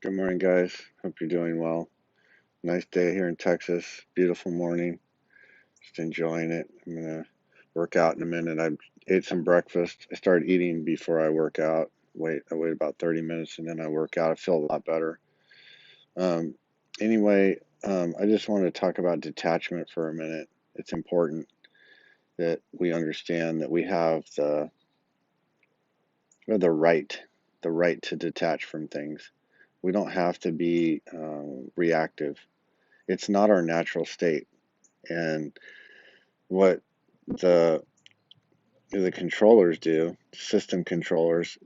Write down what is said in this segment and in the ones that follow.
Good morning, guys. Hope you're doing well. Nice day here in Texas. Beautiful morning. Just enjoying it. I'm gonna work out in a minute. I ate some breakfast. I started eating before I work out. I wait about 30 minutes and then I work out. I feel a lot better. Um, anyway, I just wanted to talk about detachment for a minute. It's important that we understand that we have the right to detach from things. We don't have to be reactive. It's not our natural state. And what the the controllers do, system controllers,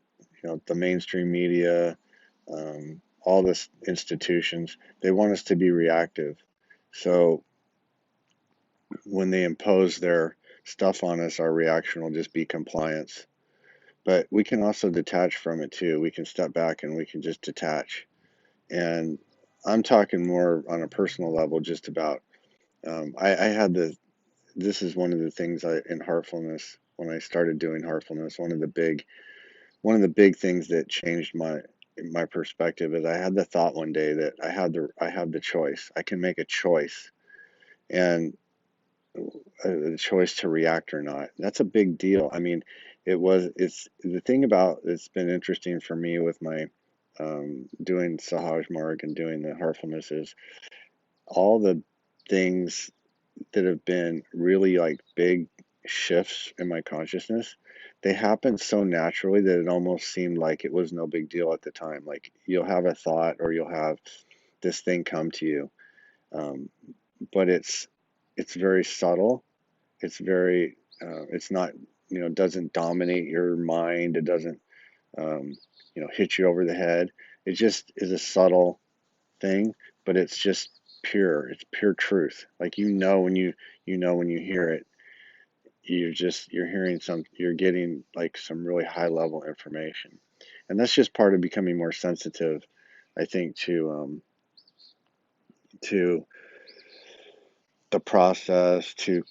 the mainstream media, all this institutions, they want us to be reactive. So when they impose their stuff on us, our reaction will just be compliance. But we can also detach from it too. We can step back and we can just detach. And I'm talking more on a personal level, just about. I had this is one of the things in heartfulness, when I started doing heartfulness, one of the big things that changed my perspective is I had the thought one day that I have the choice. I can make a choice, and a choice to react or not. That's a big deal. I mean, it's the thing about it's been interesting for me with my doing Sahaj Marg and doing the heartfulness is all the things that have been really like big shifts in my consciousness, they happen so naturally that it almost seemed like it was no big deal at the time. Like you'll have a thought or you'll have this thing come to you, um, but it's very subtle. It's very it's not, doesn't dominate your mind. It doesn't um, hit you over the head. It just is a subtle thing, but it's just pure. It's pure truth. Like you know when you hear it, you're hearing you're getting like some really high level information. And that's just part of becoming more sensitive, I think, to the process, to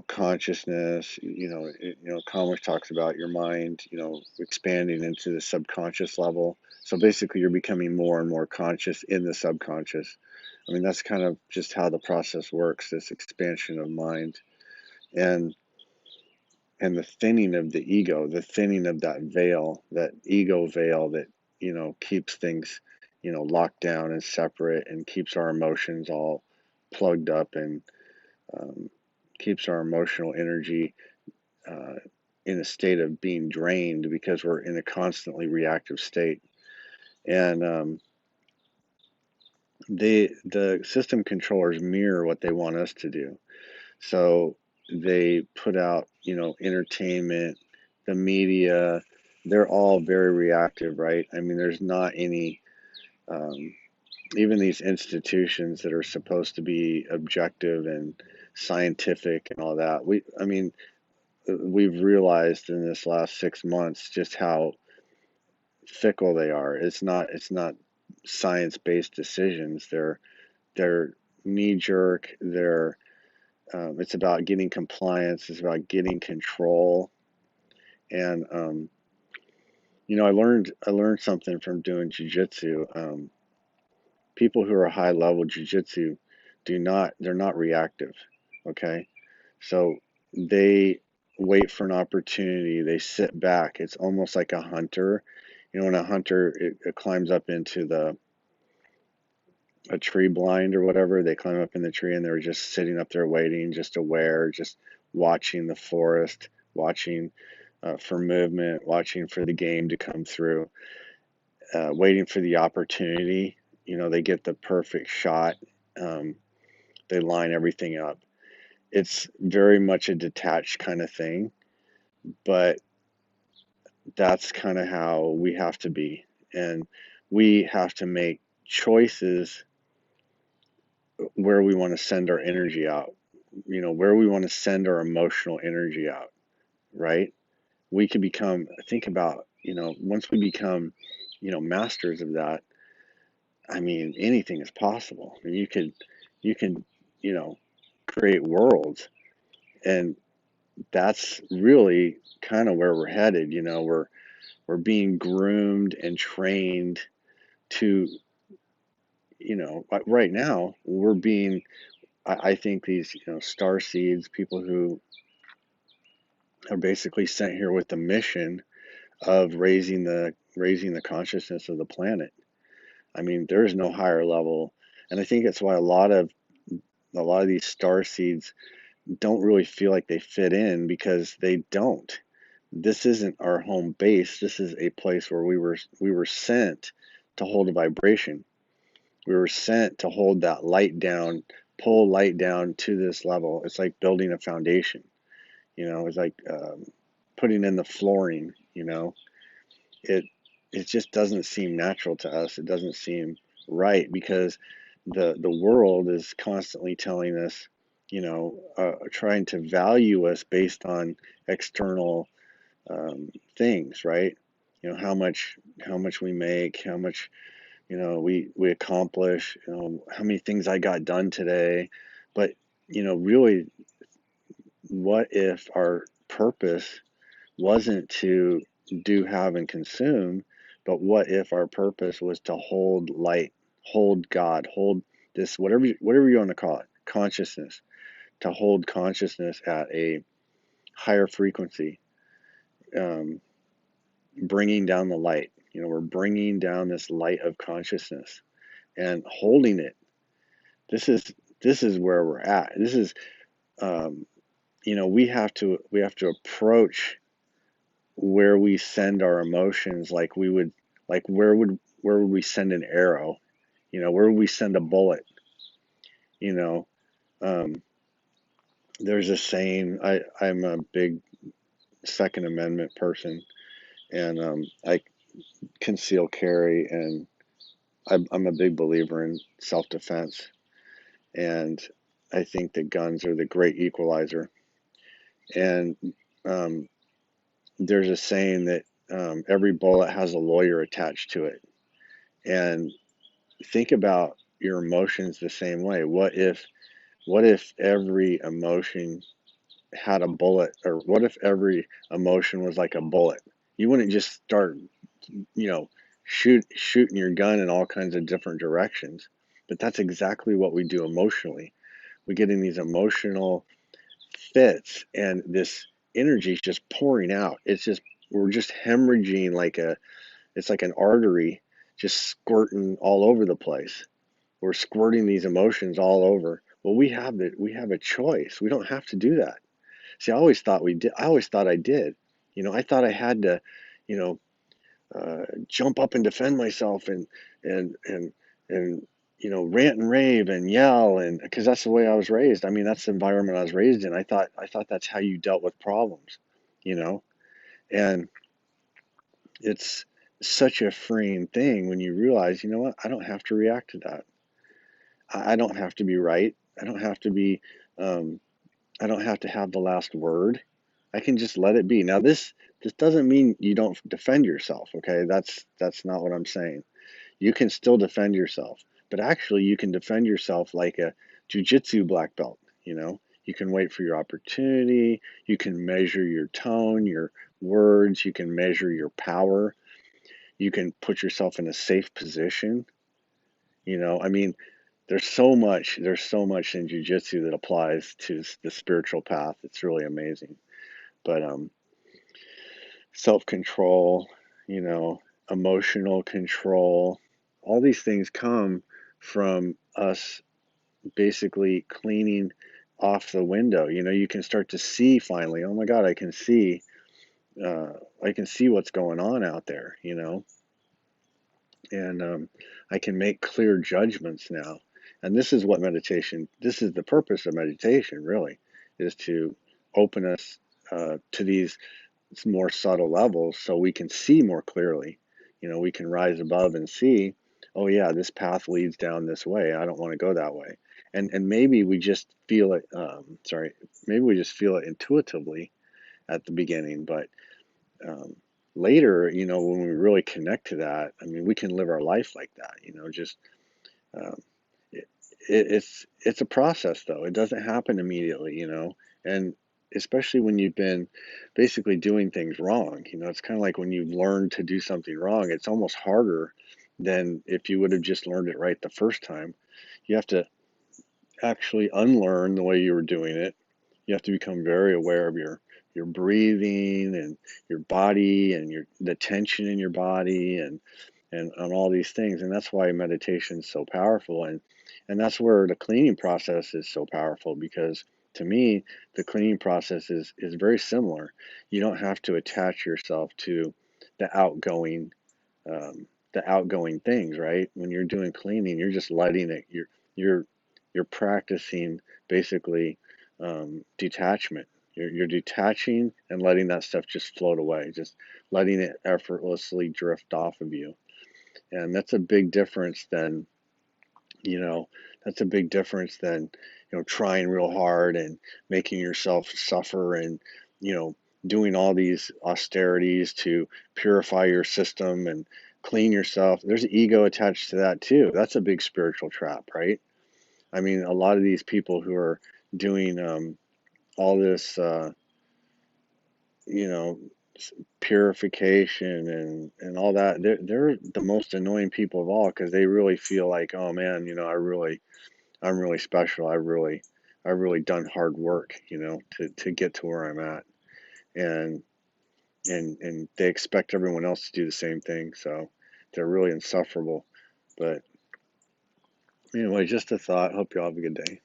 consciousness. Commerce talks about your mind, expanding into the subconscious level. So basically you're becoming more and more conscious in the subconscious. I mean, that's kind of just how the process works, this expansion of mind. And and the thinning of the ego, the thinning of that veil, that ego veil that, keeps things, locked down and separate, and keeps our emotions all plugged up, and um, keeps our emotional energy uh, in a state of being drained because we're in a constantly reactive state. And the system controllers mirror what they want us to do. So they put out, entertainment, the media, they're all very reactive, right? I mean, there's not any, um, even these institutions that are supposed to be objective and scientific and all that. I mean, we've realized in this last 6 months just how fickle they are. It's not science-based decisions. They're knee jerk. It's about getting compliance. It's about getting control. And I learned something from doing jujitsu. People who are high level jujitsu they're not reactive. Okay, so they wait for an opportunity. They sit back. It's almost like a hunter. When a hunter it climbs up into the a tree blind or whatever, they climb up in the tree and they're just sitting up there waiting, just aware, just watching the forest, watching for movement, watching for the game to come through, waiting for the opportunity. They get the perfect shot. Um, they line everything up. It's very much a detached kind of thing, but that's kind of how we have to be. And we have to make choices where we want to send our energy out, where we want to send our emotional energy out, right? We could think about, once we become, masters of that, I mean, anything is possible. I mean, you can, you know, create worlds, and that's really kind of where we're headed. We're being groomed and trained to right now we're being, I think these, star seeds, people who are basically sent here with the mission of raising the consciousness of the planet. I mean, there is no higher level, and I think that's why a lot of these star seeds don't really feel like they fit in, because they don't. This isn't our home base. This is a place where we were sent to hold a vibration. We were sent to hold that light down, pull light down to this level. It's like building a foundation. It's like putting in the flooring. It it just doesn't seem natural to us. It doesn't seem right, because the world is constantly telling us, trying to value us based on external things, right? How much we make, how much we accomplish, how many things I got done today. But really, what if our purpose wasn't to do, have, and consume, but what if our purpose was to hold light, hold God, hold this, whatever you want to call it, consciousness, to hold consciousness at a higher frequency, um, bringing down the light. We're bringing down this light of consciousness and holding it. This is where we're at. This is, um, we have to approach where we send our emotions, like we would, like where would we send an arrow? Where would we send a bullet? You know, um, there's a saying. I'm a big Second Amendment person, and I conceal carry, and I'm a big believer in self-defense, and I think that guns are the great equalizer. And um, there's a saying that every bullet has a lawyer attached to it. And think about your emotions the same way. What if every emotion had a bullet, or what if every emotion was like a bullet? You wouldn't just start, you know, shooting your gun in all kinds of different directions. But that's exactly what we do emotionally. We get in these emotional fits, and this energy is just pouring out. We're just hemorrhaging, it's like an artery just squirting all over the place. We're squirting these emotions all over. Well, we have a choice. We don't have to do that. See, I always thought we did. I always thought I did. I thought I had to, you know, jump up and defend myself, and and rant and rave and yell, and because that's the way I was raised. I mean, that's the environment I was raised in. I thought that's how you dealt with problems, you know, and it's such a freeing thing when you realize, you know what, I don't have to react to that. I don't have to be right. I don't have to be. Um, I don't have to have the last word. I can just let it be. Now, this doesn't mean you don't defend yourself. Okay, that's not what I'm saying. You can still defend yourself, but actually, you can defend yourself like a jujitsu black belt. You can wait for your opportunity. You can measure your tone, your words. You can measure your power. You can put yourself in a safe position. I mean, there's so much in jujitsu that applies to the spiritual path. It's really amazing. But self-control, you know, emotional control, all these things come from us basically cleaning off the window. You can start to see finally, oh my God, uh, I can see what's going on out there, and I can make clear judgments now. And this is the purpose of meditation, really, is to open us to these more subtle levels so we can see more clearly. We can rise above and see, oh yeah, this path leads down this way. I don't want to go that way. And maybe we just feel it, maybe we just feel it intuitively at the beginning, but um, later, when we really connect to that, I mean, we can live our life like that, just um, it, it's a process, though. It doesn't happen immediately, and especially when you've been basically doing things wrong. It's kind of like when you've learned to do something wrong, it's almost harder than if you would have just learned it right the first time. You have to actually unlearn the way you were doing it. You have to become very aware of your breathing and your body and the tension in your body and on all these things. And that's why meditation is so powerful. And that's where the cleaning process is so powerful, because to me, the cleaning process is very similar. You don't have to attach yourself to the outgoing um, the outgoing things, right? When you're doing cleaning, you're just letting it. You're you're practicing basically detachment. You're detaching and letting that stuff just float away, just letting it effortlessly drift off of you. And that's a big difference than, you know, that's a big difference than, trying real hard and making yourself suffer and, you know, doing all these austerities to purify your system and clean yourself. There's ego attached to that too. That's a big spiritual trap, right? I mean, a lot of these people who are doing all this, you know, purification and all that, they're the most annoying people of all, because they really feel like, oh man, I'm really special. I've really done hard work, to get to where I'm at. And and they expect everyone else to do the same thing. So they're really insufferable. But anyway, just a thought. Hope you all have a good day.